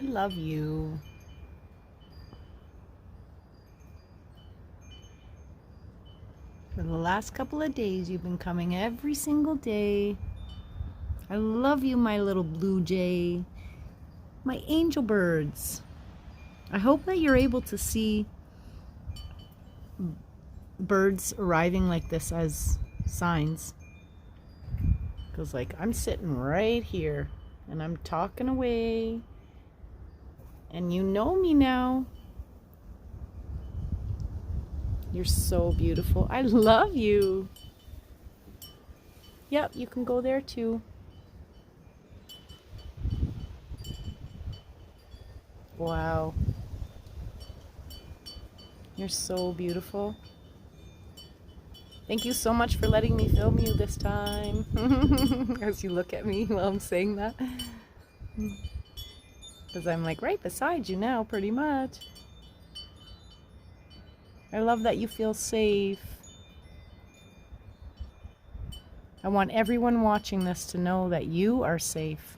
I love you. For the last couple of days, you've been coming every single day. I love you, my little blue jay. My angel birds. I hope that you're able to see birds arriving like this as signs. Because, like, I'm sitting right here and I'm talking away. And you know me now. You're so beautiful. I love you. Yep, you can go there too. Wow. You're so beautiful. Thank you so much for letting me film you this time. As you look at me while I'm saying that. Because I'm like right beside you now, pretty much. I love that you feel safe. I want everyone watching this to know that you are safe,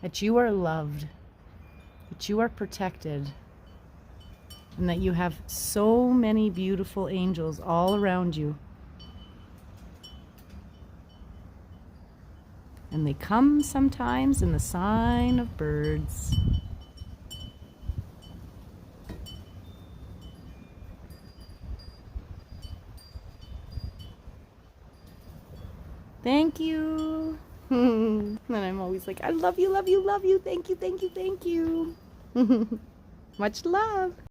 that you are loved, that you are protected, and that you have so many beautiful angels all around you. And they come sometimes in the sign of birds. Thank you. And I'm always like, I love you, love you, love you. Thank you, thank you, thank you. Much love.